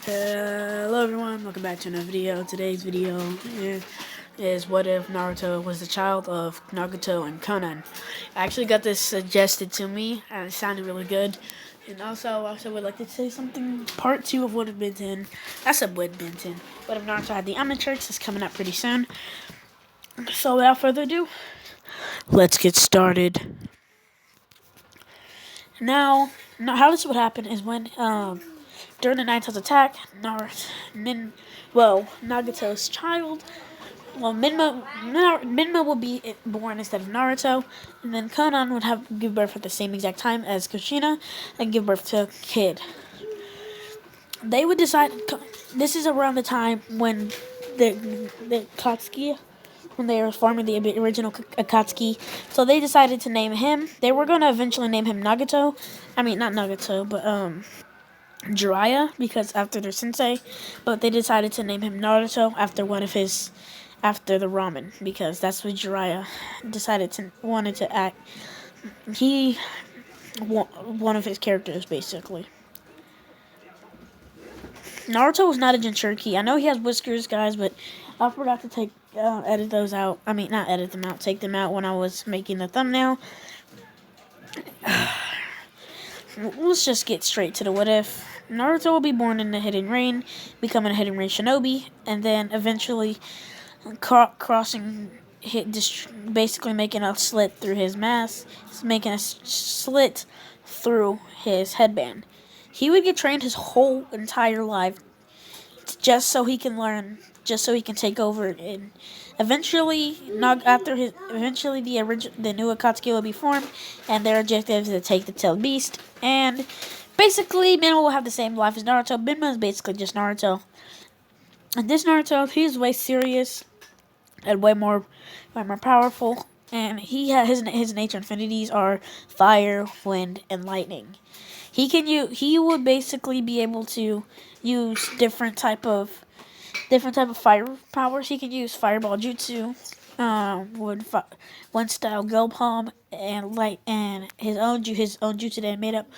Hello everyone, welcome back to another video. Today's video is what if Naruto was the child of Nagato and Konan. I actually got this suggested to me and it sounded really good. And also would like to say something, part 2 of What If Benton. I said What If Benton. What if Naruto had the Omnitrix is coming up pretty soon. So without further ado, let's get started. Now how this would happen is when during the Ninetales attack, Nagato's child, Minma will be born instead of Naruto, and then Konan would give birth at the same exact time as Kushina and give birth to a kid. They would decide. This is around the time when the Akatsuki, when they were forming the original Akatsuki. So they decided to name him. They were going to eventually name him Nagato. I mean, not Nagato, but Jiraiya, because after their sensei, but they decided to name him Naruto after after the ramen, because that's what Jiraiya wanted to act. One of his characters, basically. Naruto was not a Jinchuriki. I know he has whiskers, guys, but I forgot to edit those out. I mean, not edit them out, take them out when I was making the thumbnail. Let's just get straight to the what if. Naruto will be born in the Hidden Rain, becoming a Hidden Rain shinobi, and then eventually basically making a slit through his mask, making a slit through his headband. He would get trained his whole entire life just so he can learn, just so he can take over. And eventually, the new Akatsuki will be formed, and their objective is to take the tailed beast. And basically, Minma will have the same life as Naruto. Minma is basically just Naruto. And this Naruto, he's way serious and way more powerful. And his nature infinities are fire, wind, and lightning. He would basically be able to use different type of fire powers. He can use fireball jutsu, one style girl palm, and his own jutsu that made up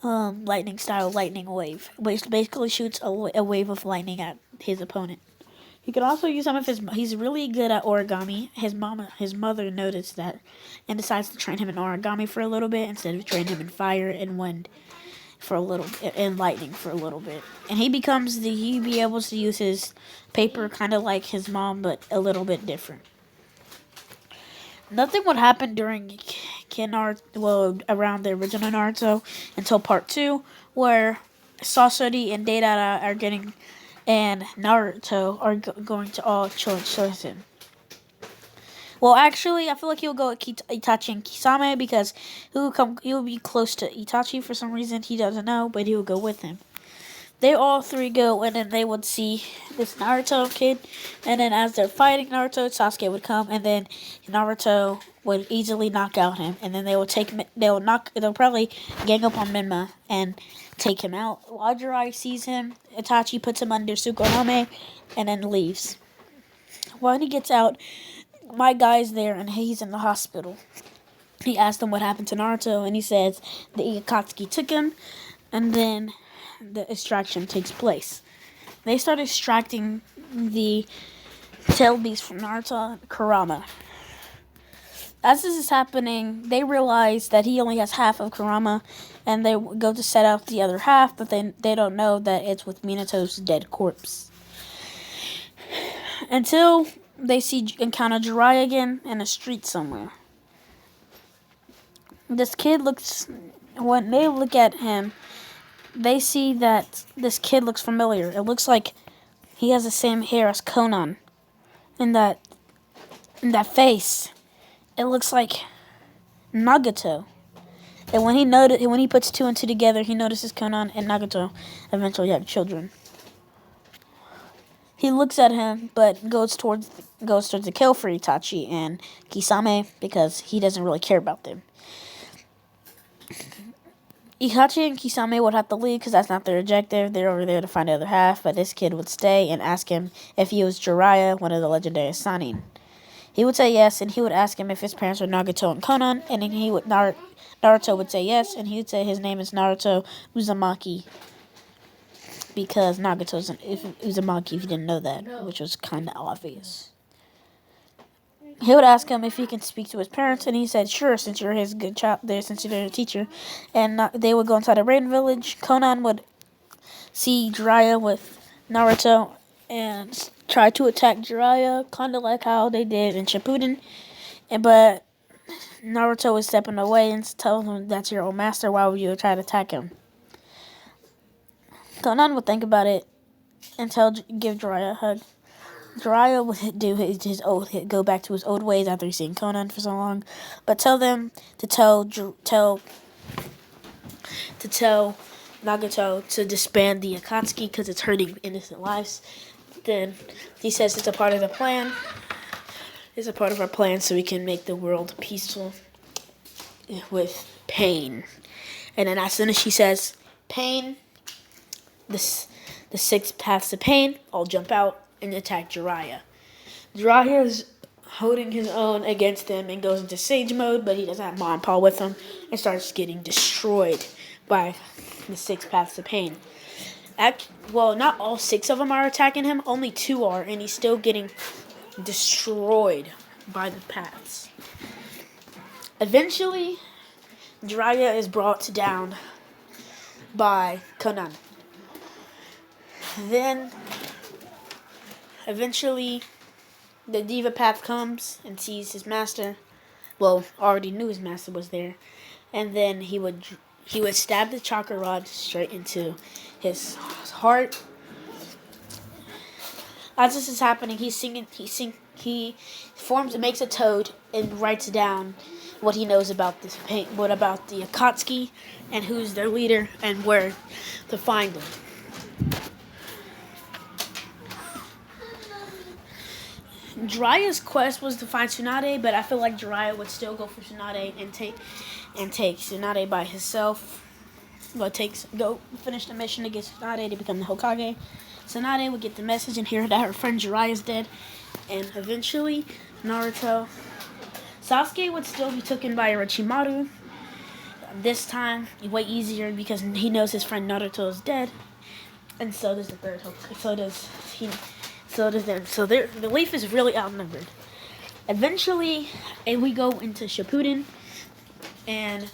lightning style lightning wave, which basically shoots a wave of lightning at his opponent. He could also use some of he's really good at origami. His mother noticed that and decides to train him in origami for a little bit instead of training him in fire and wind for a little bit, and lightning for a little bit. And he'd be able to use his paper kind of like his mom, but a little bit different. Nothing would happen during around the original Naruto until part 2, where Sasori and Deidara and Naruto are going to all choose him. Well, actually, I feel like he'll go with Itachi and Kisame, because he'll be close to Itachi for some reason. He doesn't know, but he will go with him. They all three go, and then they would see this Naruto kid, and then as they're fighting Naruto, Sasuke would come, and then Naruto would easily knock out him, and then they'll probably gang up on Minma and take him out. While Jiraiya sees him, Itachi puts him under Tsukuyomi, and then leaves. When he gets out, my guy's there, and he's in the hospital. He asked him what happened to Naruto, and he says the Akatsuki took him, and then the extraction takes place. They start extracting the tail beast from Naruto and Kurama. As this is happening, they realize that he only has half of Kurama, and they go to set out the other half, but they don't know that it's with Minato's dead corpse. Until they encounter Jiraiya again in a street somewhere. When they look at him, they see that this kid looks familiar. It looks like he has the same hair as Konan. In that face, it looks like Nagato. And when he puts 2 and 2 together, he notices Konan and Nagato eventually have children. He looks at him, but goes towards the kill for Itachi and Kisame, because he doesn't really care about them. Itachi and Kisame would have to leave because that's not their objective. They're over there to find the other half, but this kid would stay and ask him if he was Jiraiya, one of the legendary Sanin. He would say yes, and he would ask him if his parents were Nagato and Konan, and then Naruto would say yes, and he would say his name is Naruto Uzumaki. because Nagato's an Uzumaki, if you didn't know that, which was kind of obvious. He would ask him if he can speak to his parents, and he said, sure, since you're his good child there, since you're a teacher. And they would go inside a rain village. Konan would see Jiraiya with Naruto and try to attack Jiraiya, kind of like how they did in Shippuden. But Naruto was stepping away and telling him, that's your old master, why would you try to attack him? Konan would think about it and give Jiraiya a hug. Jiraiya would do his old, go back to his old ways after seeing Konan for so long, but tell them to tell Nagato to disband the Akatsuki because it's hurting innocent lives. Then he says it's a part of the plan. It's a part of our plan so we can make the world peaceful with pain. And then as soon as she says pain, the 6 paths to pain, I'll jump out and attack Jiraiya. Jiraiya is holding his own against them and goes into Sage mode, but he doesn't have Ma and Pa with him and starts getting destroyed by the 6 paths to pain. Well, not all 6 of them are attacking him, only 2 are, and he's still getting destroyed by the paths. Eventually, Jiraiya is brought down by Konan. Then, eventually, the Diva Path comes and sees his master. Well, already knew his master was there. And then he would stab the chakra rod straight into his heart. As this is happening, he makes a toad and writes down what he knows about this pain, what about the Akatsuki and who's their leader and where to find them. Jiraiya's quest was to find Tsunade, but I feel like Jiraiya would still go for Tsunade and take Tsunade by himself. Go finish the mission to get Tsunade to become the Hokage. Tsunade would get the message and hear that her friend Jiraiya is dead, and eventually Sasuke would still be taken by Orochimaru. This time, way easier because he knows his friend Naruto is dead, and so does the third Hokage. So does them. So the Leaf is really outnumbered. Eventually, we go into Shippuden, and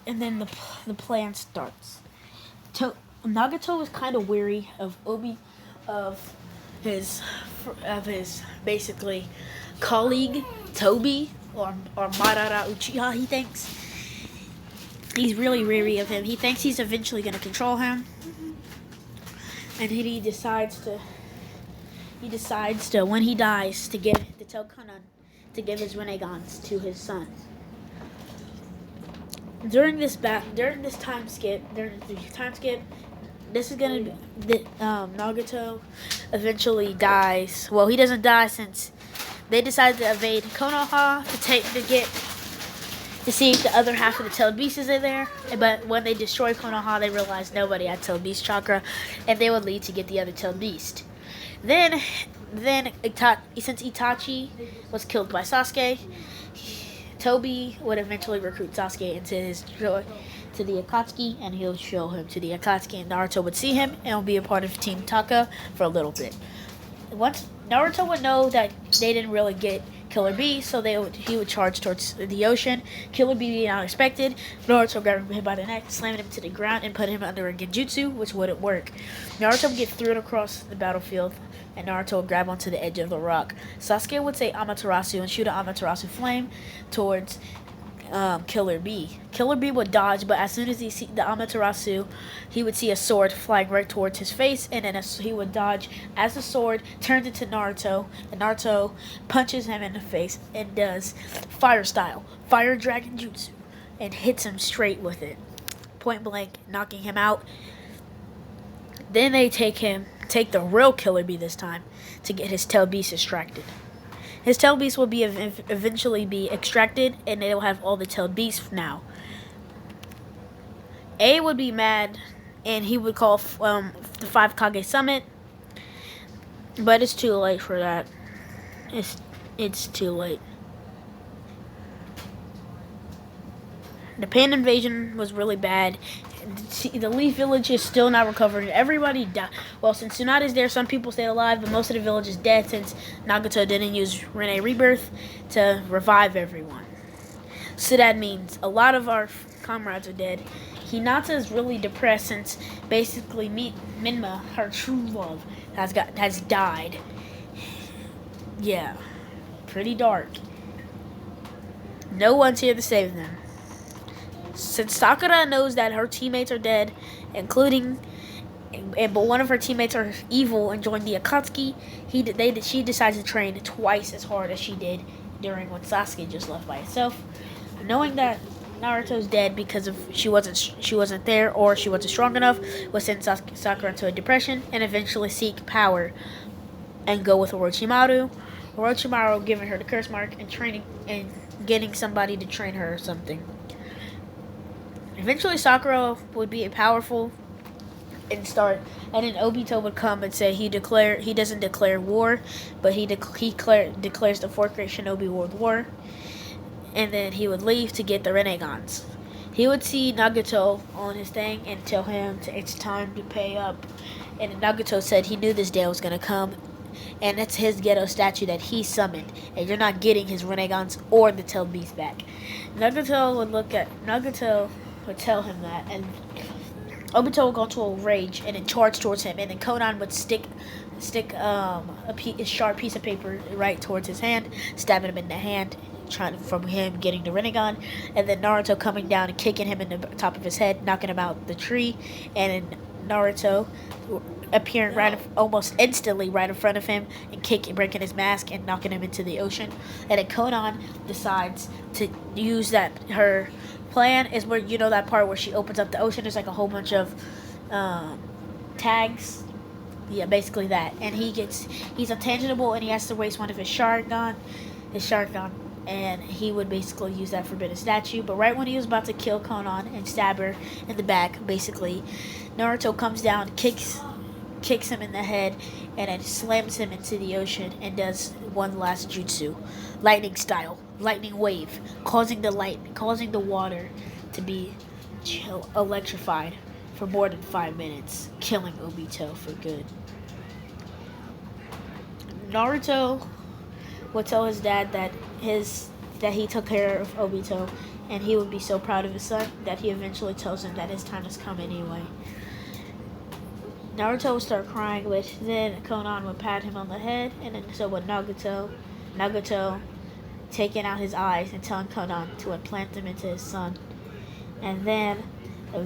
then the plan starts. Nagato is kind of weary of his basically colleague Tobi or Madara Uchiha. He thinks he's really weary of him. He thinks he's eventually going to control him, and he decides to when he dies to tell Konan to give his Renegans to his son. During this time skip, this is gonna be Nagato eventually dies. Well, he doesn't die since they decided to invade Konoha to see if the other half of the tailed beast is in there. But when they destroy Konoha, they realized nobody had tailed beast chakra, and they would lead to get the other tailed beast. Then since Itachi was killed by Sasuke, Tobi would eventually recruit Sasuke to the Akatsuki, and he'll show him to the Akatsuki, and Naruto would see him and will be a part of Team Taka for a little bit. Once Naruto would know that they didn't really get Killer Bee, so he would charge towards the ocean. Killer Bee being unexpected, Naruto grabbed him by the neck, slammed him to the ground, and put him under a genjutsu, which wouldn't work. Naruto would get thrown across the battlefield, and Naruto would grab onto the edge of the rock. Sasuke would say Amaterasu and shoot an Amaterasu flame towards Killer Bee. Killer Bee would dodge, but as soon as he see the Amaterasu, he would see a sword flying right towards his face, and then he would dodge as the sword turned into Naruto, and Naruto punches him in the face and does fire dragon jutsu, and hits him straight with it, point blank, knocking him out. Then they take the real Killer Bee this time to get his tail beast extracted. His tail beast will eventually be extracted, and it will have all the tailed beasts now. A would be mad, and he would call the 5 Kage Summit, but it's too late for that. It's too late. The Pain Invasion was really bad. the Leaf Village is still not recovered. Everybody died. Well, since Tsunade there, some people stayed alive, but most of the village is dead since Nagato didn't use Rene Rebirth to revive everyone. So that means a lot of our comrades are dead. Hinata is really depressed since basically Minma, her true love, has died. Yeah, pretty dark. No one's here to save them. Since Sakura knows that her teammates are dead, including, but one of her teammates are evil and joined the Akatsuki, she decides to train twice as hard as she did during when Sasuke just left by itself. Knowing that Naruto's dead because of she wasn't there or she wasn't strong enough, would send Sakura into a depression and eventually seek power and go with Orochimaru. Orochimaru giving her the curse mark and training and getting somebody to train her or something. Eventually, Sakura would be powerful and start, and then Obito would come and say he doesn't declare war, but he declares the fourth great Shinobi World War, and then he would leave to get the Renegons. He would see Nagato on his thing and tell him it's time to pay up, and Nagato said he knew this day was gonna come. And it's his ghetto statue that he summoned, and you're not getting his Renegons or the tailed beast back. Nagato would tell him that, and Obito would go into a rage and then charge towards him, and then Konan would stick a sharp piece of paper right towards his hand, stabbing him in the hand, trying from him getting the Renegon, and then Naruto coming down and kicking him in the top of his head, knocking him out the tree, and then Naruto appearing almost instantly right in front of him and breaking his mask and knocking him into the ocean. And then Konan decides to use that. Her plan is where that part where she opens up the ocean. There's like a whole bunch of tags. Yeah, basically that. And he's intangible and he has to waste one of his Sharingan, and he would basically use that forbidden statue. But right when he was about to kill Konan and stab her in the back, basically, Naruto comes down, kicks him in the head, and then slams him into the ocean and does one last jutsu, lightning style, lightning wave, causing the water to be electrified for more than 5 minutes, killing Obito for good. Naruto would tell his dad that he took care of Obito, and he would be so proud of his son that he eventually tells him that his time has come anyway. Naruto would start crying, but then Konan would pat him on the head, and then so would Nagato. Nagato taking out his eyes and telling Konan to implant them into his son. And then,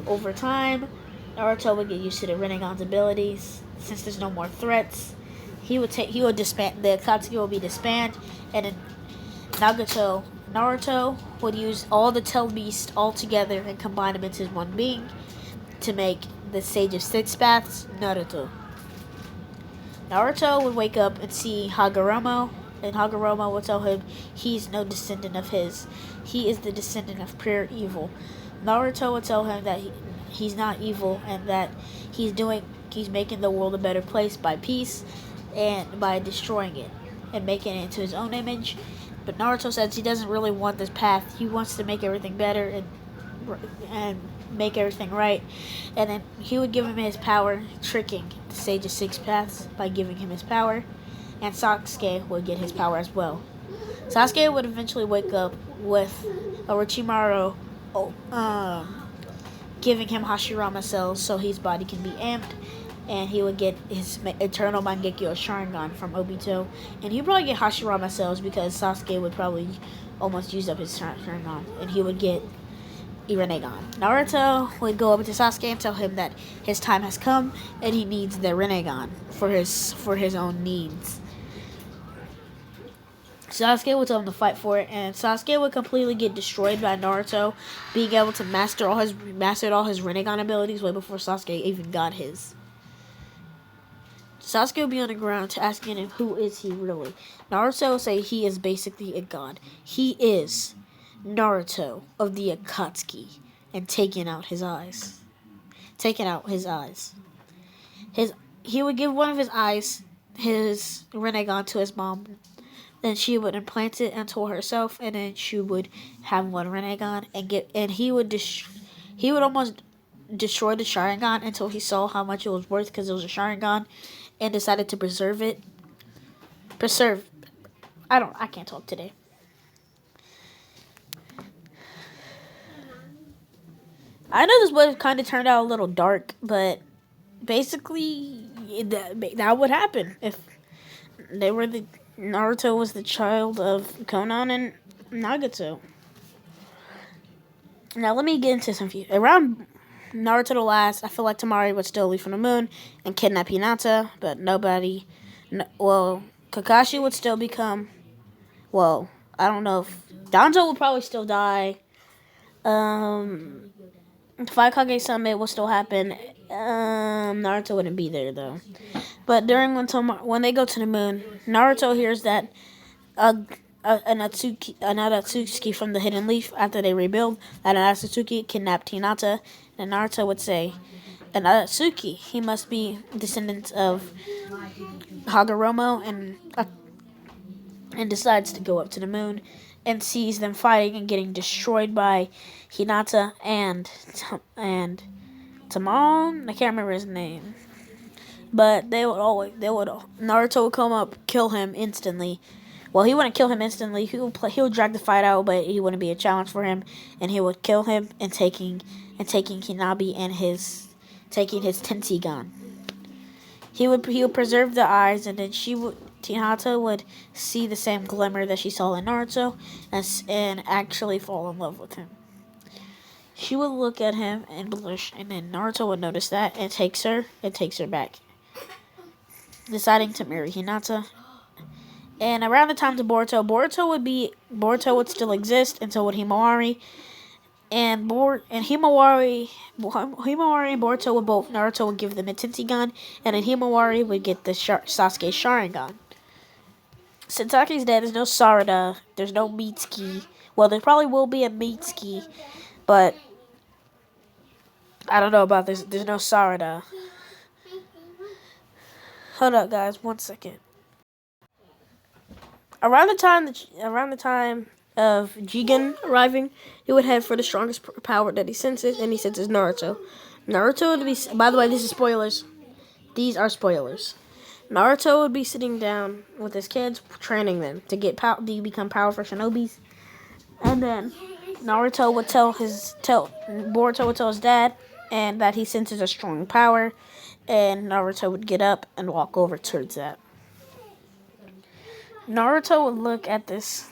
over time, Naruto would get used to the Rinnegan's abilities. Since there's no more threats, he would disband. The Akatsuki will be disbanded, and then Naruto would use all the tailed beasts all together and combine them into one being to make the Sage of Six Paths, Naruto. Naruto would wake up and see Hagoromo, and Hagoromo would tell him he's no descendant of his. He is the descendant of pure evil. Naruto would tell him that he's not evil and that he's making the world a better place by peace and by destroying it and making it into his own image. But Naruto says he doesn't really want this path. He wants to make everything better and make everything right. And then he would give him his power, tricking the Sage of Six Paths by giving him his power. And Sasuke would get his power as well. Sasuke would eventually wake up with Orochimaru giving him Hashirama cells so his body can be amped. And he would get his Eternal Mangekyo Sharingan from Obito. And he'd probably get Hashirama cells because Sasuke would probably almost use up his Sharingan. And he would get Rinnegan. Naruto would go over to Sasuke and tell him that his time has come and he needs the Rinnegan for his own needs. Sasuke would tell him to fight for it, and Sasuke would completely get destroyed by Naruto being able to mastered all his Rinnegan abilities way before Sasuke even got his. Sasuke would be on the ground asking him who is he really. Naruto would say he is basically a god. He is Naruto of the Akatsuki, and taking out his eyes. He would give one of his eyes, his Rinnegan, to his mom. Then she would implant it into herself, and then she would have one Rinnegan and he would almost destroy the Sharingan until he saw how much it was worth because it was a Sharingan, and decided to preserve it. Preserve. I can't talk today. I know this would have kind of turned out a little dark, but basically that would happen if they were the Naruto was the child of Konan and Nagato. Now let me get into some around Naruto the last. I feel like Tamari would still leave from the moon and kidnap Hinata, but nobody. Well, Kakashi would still become. Well, I don't know if Danzo would probably still die. Five Kage Summit will still happen. Naruto wouldn't be there though. But during when they go to the moon, Naruto hears that an Atsuki from the Hidden Leaf, after they rebuild, that an Atsuki kidnapped Hinata, and Naruto would say, an Atsuki, he must be descendant of Hagoromo, and decides to go up to the moon and sees them fighting and getting destroyed by Hinata and Tamon. I can't remember his name. But Naruto would come up, kill him instantly. Well, he wouldn't kill him instantly. He would drag the fight out, but he wouldn't be a challenge for him, and he would kill him and taking Hinabi and taking his Tenseigan. He would preserve the eyes, and then Hinata would see the same glimmer that she saw in Naruto, and actually fall in love with him. She would look at him and blush, and then Naruto would notice that and takes her back, deciding to marry Hinata. And around the time of Boruto would still exist until with Himawari. And Himawari and Boruto would both, Naruto would give them a Tenseigan, and then Himawari would get the Sasuke Sharingan. Since Sasaki's dead, there's no Sarada, there's no Mitsuki. Well, there probably will be a Mitsuki, but I don't know about this. There's no Sarada. Hold up, guys, 1 second. Around the time of Jigen arriving, he would head for the strongest power that he senses, and he senses Naruto. Naruto would be. By the way, these are spoilers. These are spoilers. Naruto would be sitting down with his kids, training them to become powerful shinobis, and then Boruto would tell his dad, and that he senses a strong power, and Naruto would get up and walk over towards that. Naruto would look at this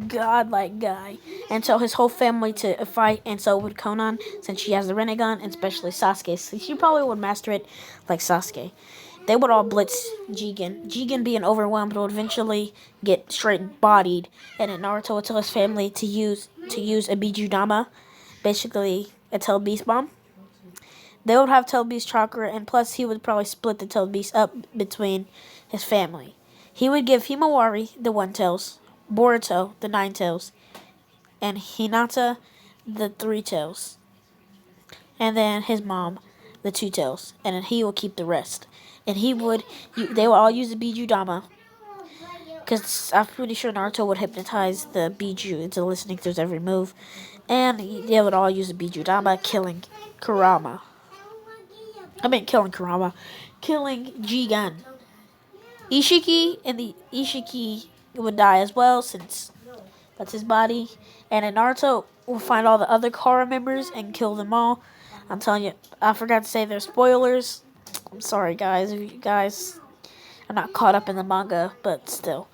godlike guy and tell his whole family to fight, and so would Konan, since she has the Rinnegan, and especially Sasuke. So she probably would master it like Sasuke. They would all blitz Jigen. Jigen, being overwhelmed, would eventually get straight bodied, and then Naruto would tell his family to use a Bijudama, basically a Tail Beast bomb. They would have Tail Beast chakra, and plus he would probably split the Tail Beast up between his family. He would give Himawari the 1 tails, Boruto the 9 tails, and Hinata the 3 tails, and then his mom the 2 tails, and then he will keep the rest. And they would all use the Bijudama, because I'm pretty sure Naruto would hypnotize the Biju into listening to his every move, and they would all use the Bijudama, killing Jigen. Ishiki would die as well, since that's his body. And then Naruto will find all the other Kara members and kill them all. I'm telling you, I forgot to say they're spoilers. I'm sorry, guys, if you guys are not caught up in the manga, but still.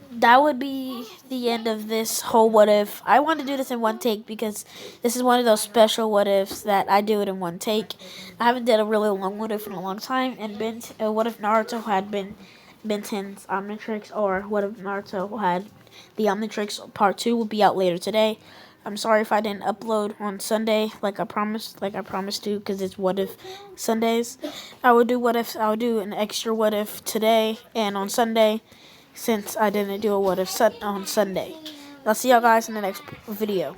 That would be the end of this whole what if. I want to do this in one take because this is one of those special what ifs that I do it in one take. I haven't done a really long what if in a long time. And what if Naruto had been Benten's Omnitrix, or what if Naruto had the Omnitrix Part 2 will be out later today. I'm sorry if I didn't upload on Sunday like I promised to, because it's what if Sundays. I would do an extra what if today and on Sunday, since I didn't do a what if on Sunday. I'll see y'all guys in the next video.